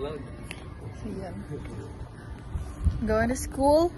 vlog. So, yan. Going to school.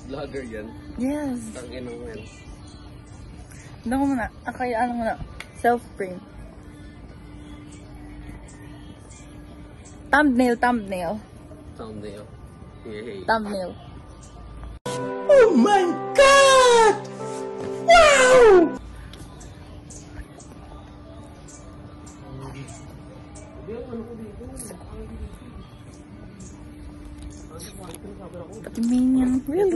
Vlogger yan. Yes. Tangin ng men. Ano ko muna? Kaya ano muna? Self-frame. Thumbnail. Thumbnail. Yay. Thumbnail. Oh my God! Wow! Patiminian. Really?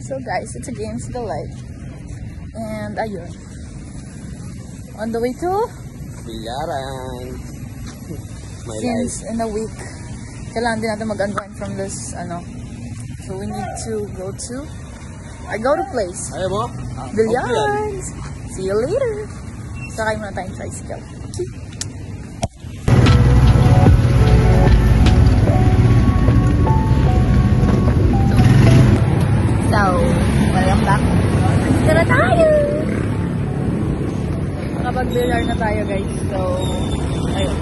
So guys, it's against the light. And ayun. On the way to Bilaran. since in a week, kailangan din natin mag-unwind from this, So we need to go to our go-to place. Ayaw mo? Bilaran! See you later! Sakay muna tayong tricycle. Okay. So, welcome back. Dito na tayo! Nakapag-billar na tayo guys. So, ayun.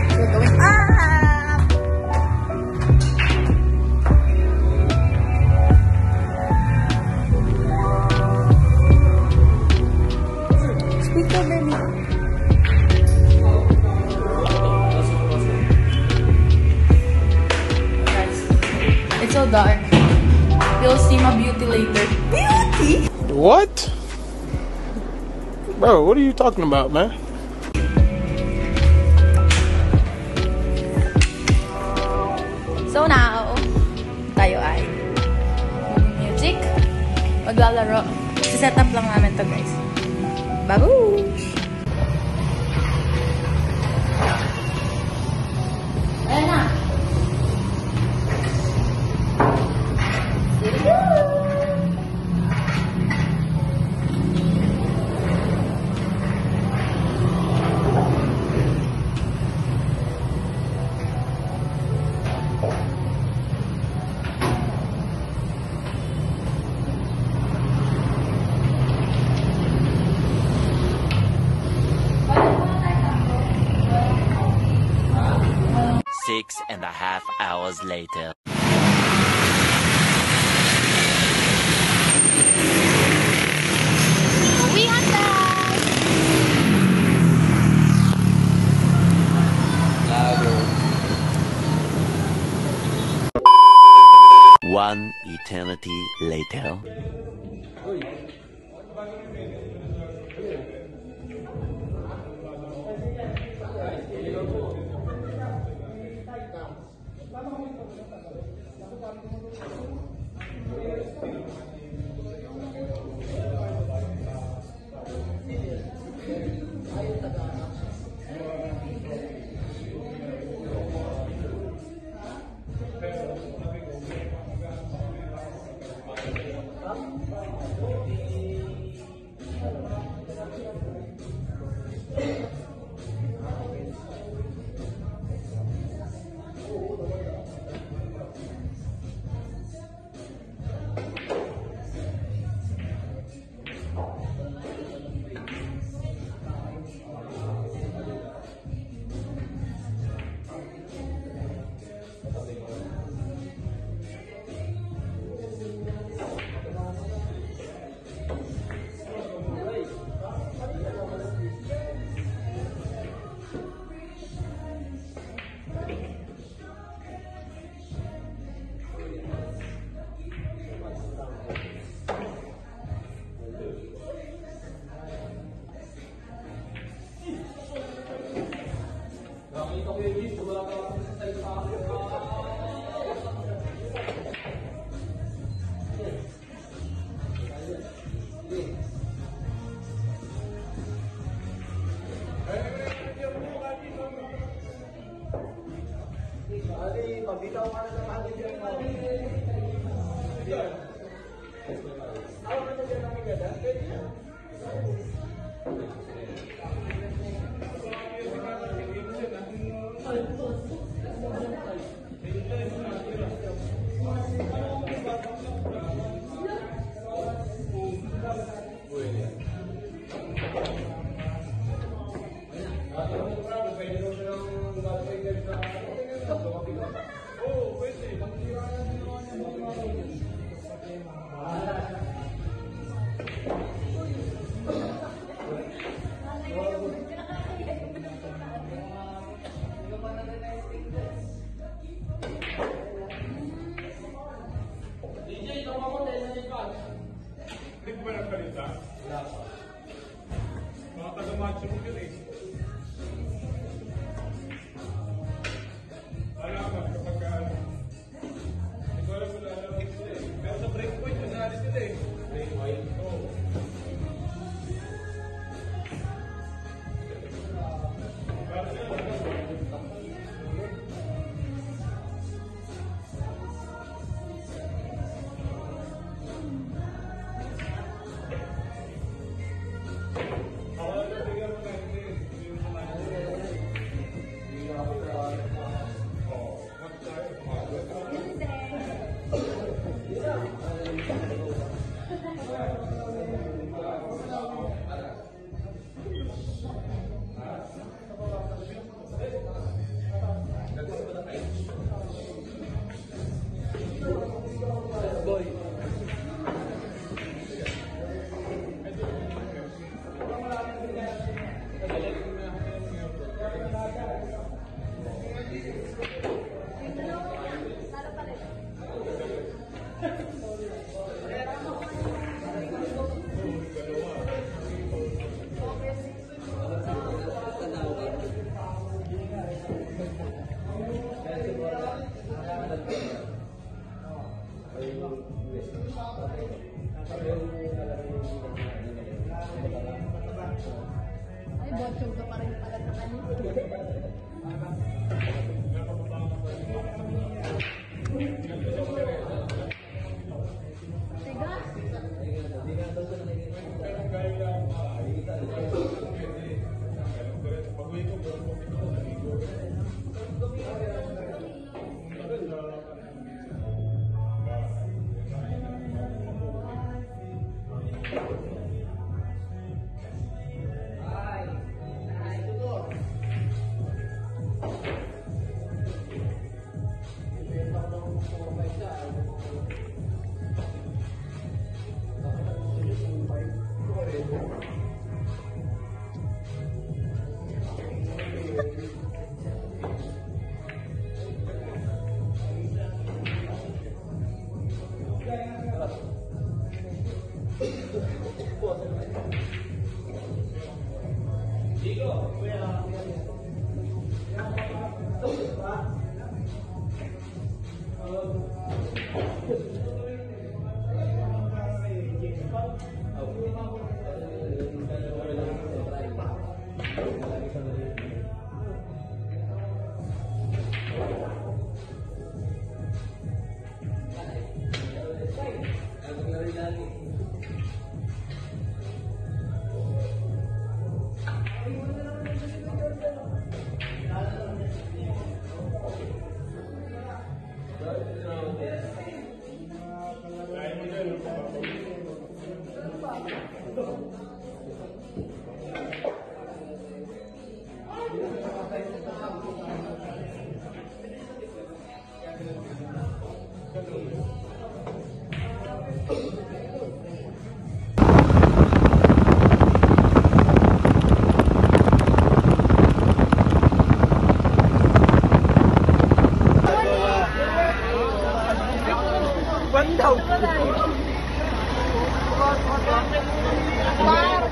So, going up! Speak to baby. It's so dark. You'll see my beauty later. Beauty? What? Bro, what are you talking about, man? So now, tayo ay music, maglalaro. Set up lang namin to guys. Babush! Ayan na! Here we go! Six and a half hours later. We are back! One eternity later.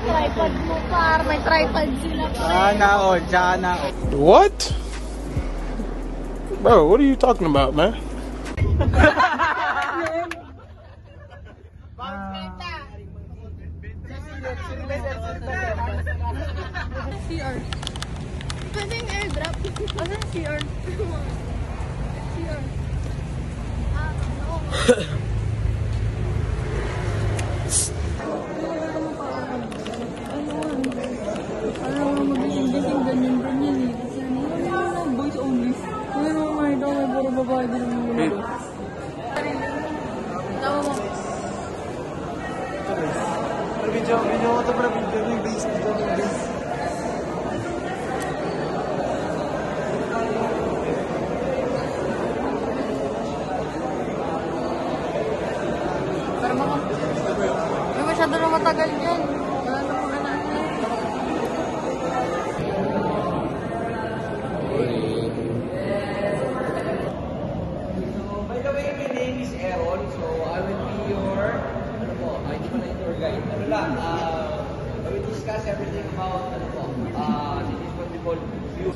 Tripod mo, par. May tripod sila. Jana. What? Bro, what are you talking about, man? CR. Pwede yung airdrop. Ano yung CR? CR. Magiging ganyan eh. Kasi ano, boys only. Pero mga ito, may puro babae din yung mga ito. Tama mo. Video ko ito para video yung base. Pero mga, may masyado na matagal yan. Wala na mga anak niya. By the way, my name is Aaron, so I will be your pala yung tour guide. Ano lang, we discuss everything about, ano po, this is what we call view.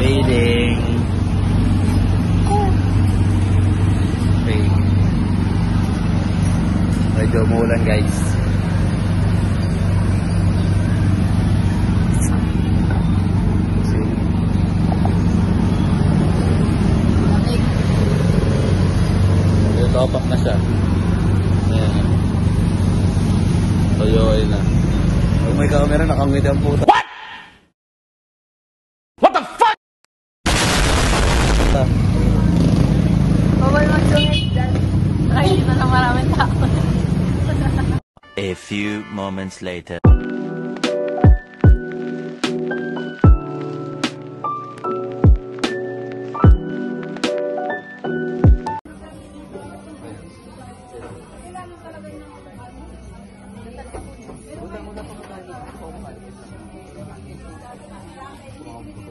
Waiting. Okay. Medyo umuulan guys. Topak na siya. Ayan. Toyoy na. Kung may camera, nakangiti ang puta. What? What the fuck? Bawal mag-donate dyan. Nakikita ng maraming tao. A few moments later.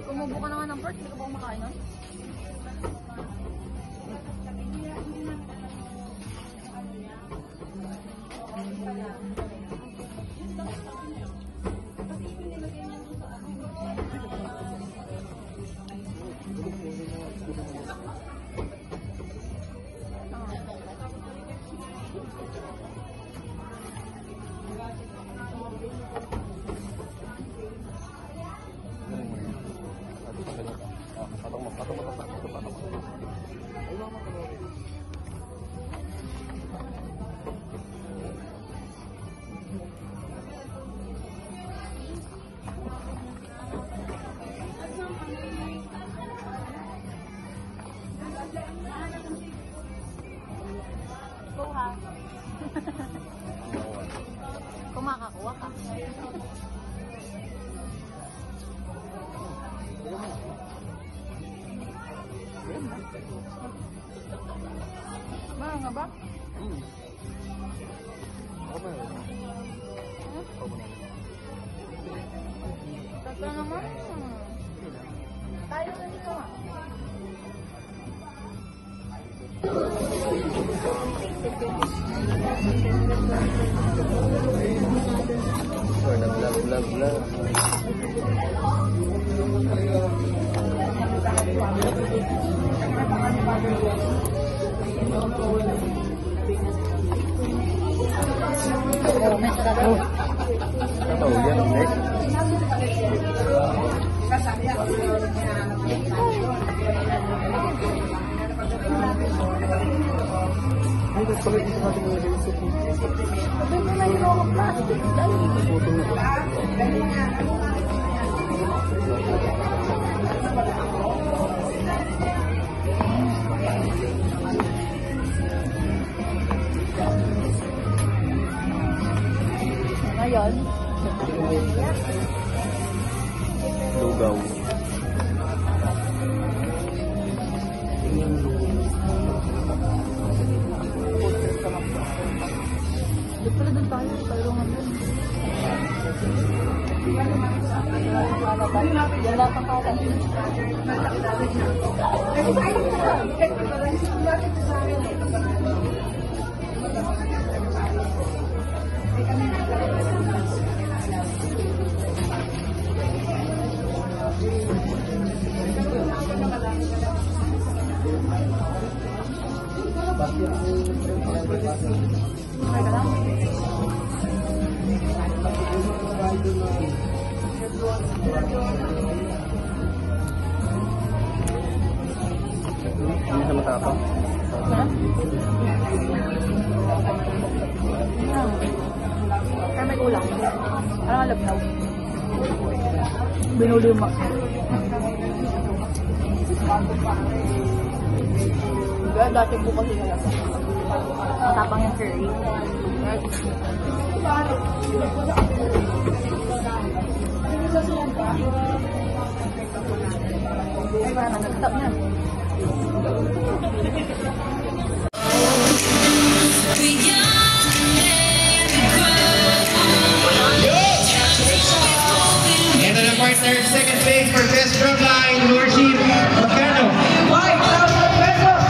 Kumubo ka naman ng port, hindi ka ba kumakain nun? Kung makakuha ka. Nga ba? Tatlo naman. Tayo na dito nga. Ngayon, Lugaw. di pala doon tayo. Tayo nga doon. Wala pang kawan. Hindi sa matapang. Kaya may ulang. Parang alabnaw. Binulima. Kaya dati po kasi nalasa. Matapang yung curry. Ay, parang nag-stop na. Ito na partner, second place for best drumline, Lordship Magkano? 5,000 pesos!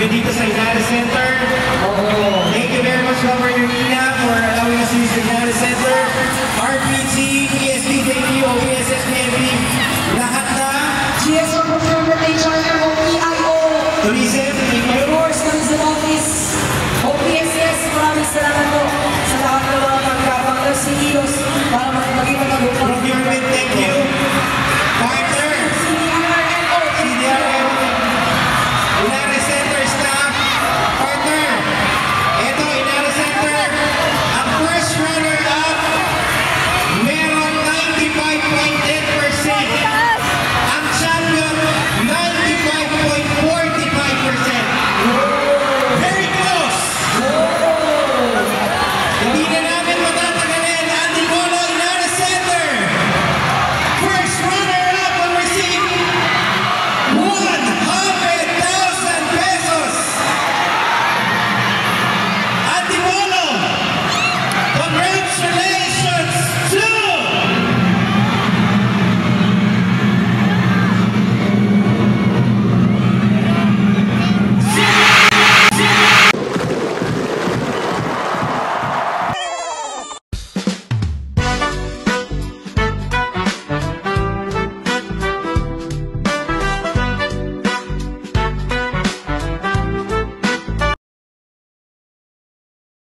Dito sa United Center. Thank you very much, Governor Nina.